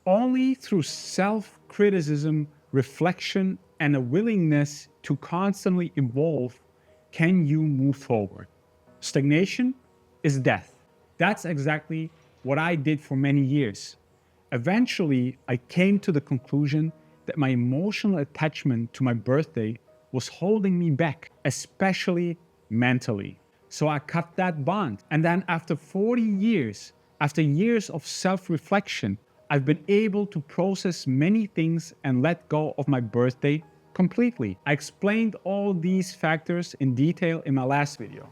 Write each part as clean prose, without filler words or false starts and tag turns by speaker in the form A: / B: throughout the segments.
A: Only through self-criticism, reflection, and a willingness to constantly evolve can you move forward. Stagnation is death. That's exactly what I did for many years. Eventually, I came to the conclusion that my emotional attachment to my birthday was holding me back, especially mentally. So I cut that bond. And then after 40 years, after years of self-reflection, I've been able to process many things and let go of my birthday completely. I explained all these factors in detail in my last video.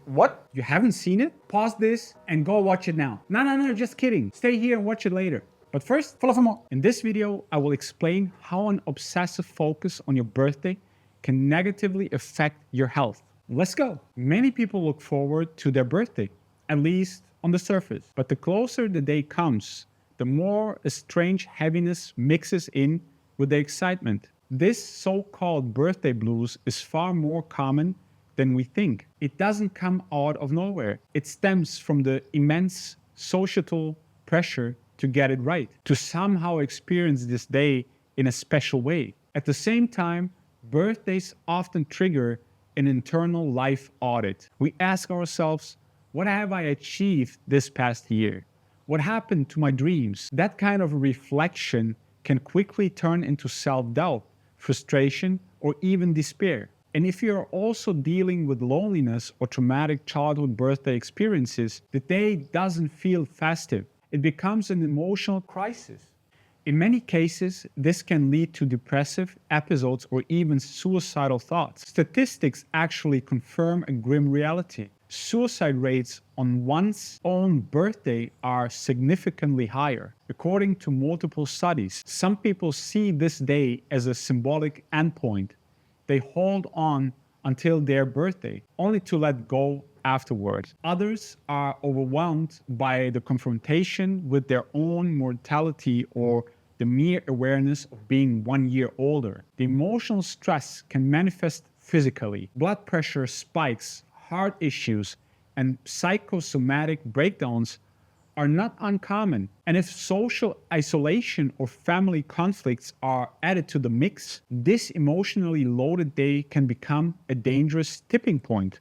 A: What? You haven't seen it? Pause this and go watch it now. No, just kidding. Stay here and watch it later. But first, follow for more. In this video, I will explain how an obsessive focus on your birthday can negatively affect your health. Let's go. Many people look forward to their birthday, at least on the surface. But the closer the day comes, the more a strange heaviness mixes in with the excitement. This so-called birthday blues is far more common than we think. It doesn't come out of nowhere. It stems from the immense societal pressure to get it right, to somehow experience this day in a special way. At the same time, birthdays often trigger an internal life audit. We ask ourselves, what have I achieved this past year? What happened to my dreams? That kind of reflection can quickly turn into self-doubt, frustration, or even despair. And if you're also dealing with loneliness or traumatic childhood birthday experiences, the day doesn't feel festive. It becomes an emotional crisis. In many cases, this can lead to depressive episodes or even suicidal thoughts. Statistics actually confirm a grim reality. Suicide rates on one's own birthday are significantly higher. According to multiple studies, some people see this day as a symbolic endpoint. They hold on until their birthday, only to let go afterwards. Others are overwhelmed by the confrontation with their own mortality or the mere awareness of being 1 year older. The emotional stress can manifest physically. Blood pressure spikes, heart issues, and psychosomatic breakdowns are not uncommon. And if social isolation or family conflicts are added to the mix, this emotionally loaded day can become a dangerous tipping point.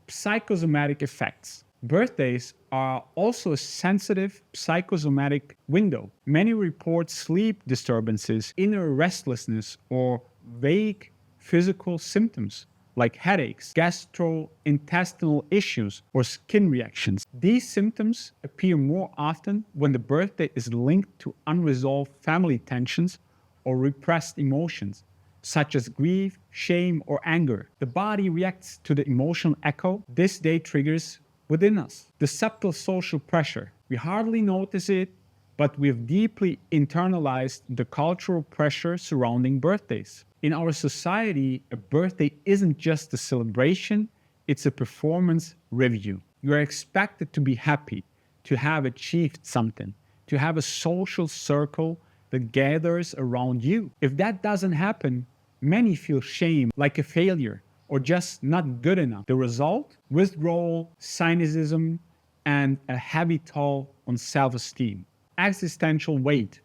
A: Psychosomatic effects. Birthdays are also a sensitive psychosomatic window. Many report sleep disturbances, inner restlessness, or vague physical symptoms like headaches, gastrointestinal issues, or skin reactions. These symptoms appear more often when the birthday is linked to unresolved family tensions or repressed emotions, such as grief, shame, or anger. The body reacts to the emotional echo this day triggers within us. The subtle social pressure. We hardly notice it, but we've deeply internalized the cultural pressure surrounding birthdays. In our society, a birthday isn't just a celebration, it's a performance review. You are expected to be happy, to have achieved something, to have a social circle that gathers around you. If that doesn't happen, many feel shame, like a failure, or just not good enough. The result? Withdrawal, cynicism, and a heavy toll on self-esteem. Existential weight.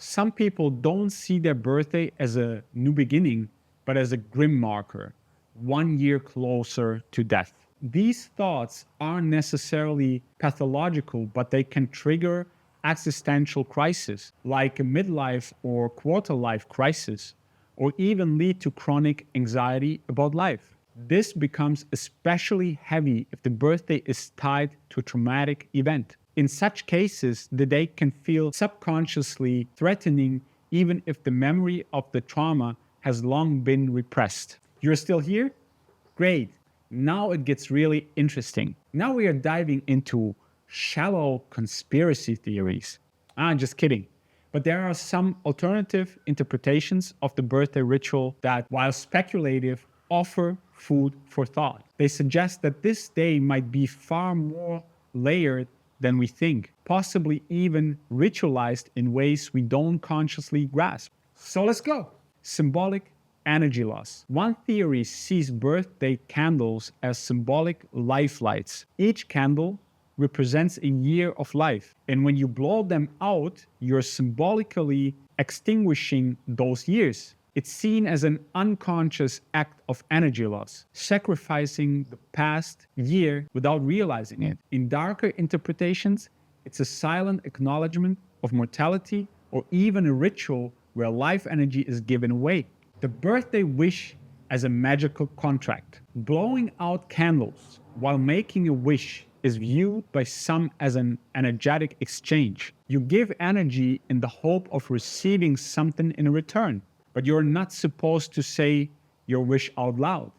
A: Some people don't see their birthday as a new beginning, but as a grim marker, 1 year closer to death. These thoughts aren't necessarily pathological, but they can trigger existential crisis, like a midlife or quarter-life crisis, or even lead to chronic anxiety about life. This becomes especially heavy if the birthday is tied to a traumatic event. In such cases, the day can feel subconsciously threatening even if the memory of the trauma has long been repressed. You're still here? Great. Now it gets really interesting. Now we are diving into shallow conspiracy theories. Just kidding. But there are some alternative interpretations of the birthday ritual that, while speculative, offer food for thought. They suggest that this day might be far more layered than we think, possibly even ritualized in ways we don't consciously grasp. So let's go. Symbolic energy loss. One theory sees birthday candles as symbolic life lights. Each candle represents a year of life. And when you blow them out, you're symbolically extinguishing those years. It's seen as an unconscious act of energy loss, sacrificing the past year without realizing it. In darker interpretations, it's a silent acknowledgement of mortality or even a ritual where life energy is given away. The birthday wish as a magical contract. Blowing out candles while making a wish is viewed by some as an energetic exchange. You give energy in the hope of receiving something in return, but you're not supposed to say your wish out loud.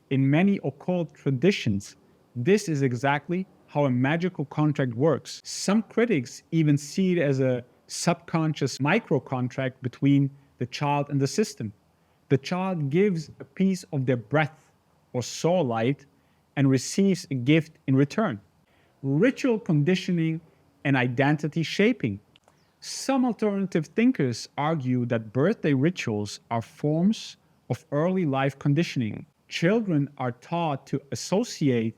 A: In many occult traditions, this is exactly how a magical contract works. Some critics even see it as a subconscious micro-contract between the child and the system. The child gives a piece of their breath or soul light and receives a gift in return. Ritual conditioning and identity shaping. Some alternative thinkers argue that birthday rituals are forms of early life conditioning. Children are taught to associate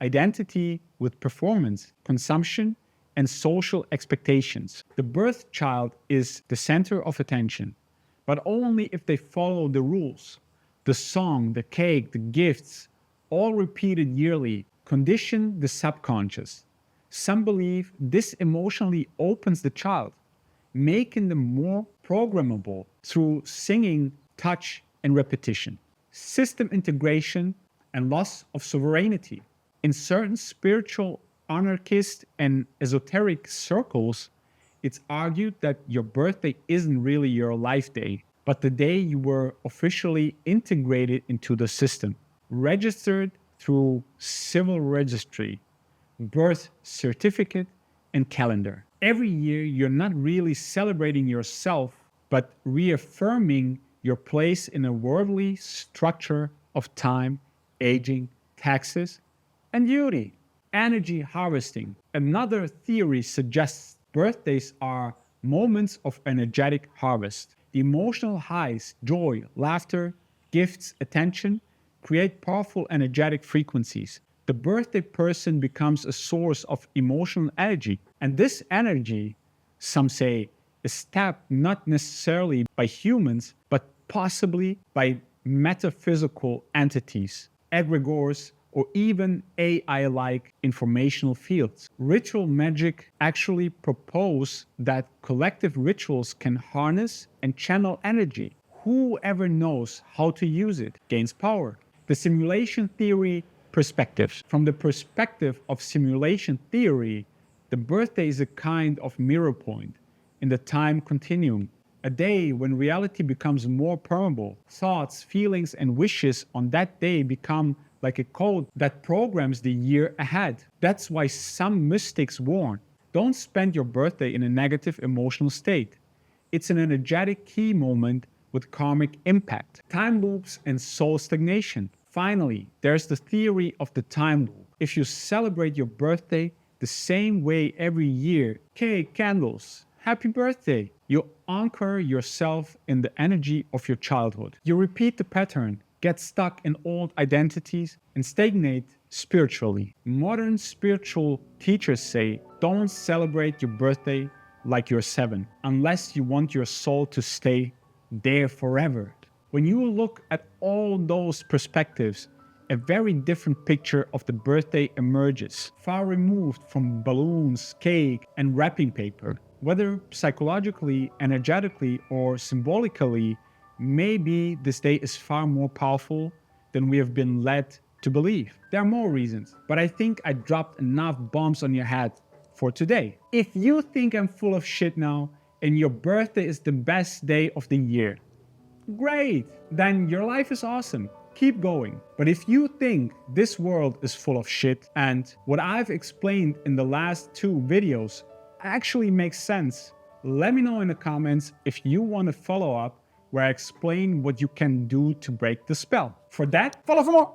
A: identity with performance, consumption, and social expectations. The birth child is the center of attention, but only if they follow the rules. The song, the cake, the gifts, all repeated yearly, condition the subconscious. Some believe this emotionally opens the child, making them more programmable through singing, touch, and repetition. System integration and loss of sovereignty. In certain spiritual, anarchist, and esoteric circles, it's argued that your birthday isn't really your life day, but the day you were officially integrated into the system, registered through civil registry, birth certificate, and calendar. Every year, you're not really celebrating yourself, but reaffirming your place in a worldly structure of time, aging, taxes, and duty. Energy harvesting. Another theory suggests birthdays are moments of energetic harvest. The emotional highs, joy, laughter, gifts, attention, create powerful energetic frequencies. The birthday person becomes a source of emotional energy. And this energy, some say, is tapped not necessarily by humans, but possibly by metaphysical entities, egregores, or even AI-like informational fields. Ritual magic actually propose that collective rituals can harness and channel energy. Whoever knows how to use it gains power. The simulation theory perspectives. From the perspective of simulation theory, the birthday is a kind of mirror point in the time continuum, a day when reality becomes more permeable. Thoughts, feelings, and wishes on that day become like a code that programs the year ahead. That's why some mystics warn, don't spend your birthday in a negative emotional state. It's an energetic key moment with karmic impact. Time loops and soul stagnation. Finally, there's the theory of the time loop. If you celebrate your birthday the same way every year, cake, candles, happy birthday, you anchor yourself in the energy of your childhood. You repeat the pattern, get stuck in old identities, and stagnate spiritually. Modern spiritual teachers say, don't celebrate your birthday like you're 7, unless you want your soul to stay there forever. When you look at all those perspectives, a very different picture of the birthday emerges, far removed from balloons, cake, and wrapping paper. Whether psychologically, energetically, or symbolically, maybe this day is far more powerful than we have been led to believe. There are more reasons, but I think I dropped enough bombs on your head for today. If you think I'm full of shit now and your birthday is the best day of the year, great, then your life is awesome. Keep going. But if you think this world is full of shit and what I've explained in the last 2 videos actually makes sense, let me know in the comments if you want to follow up where I explain what you can do to break the spell. For that, follow for more.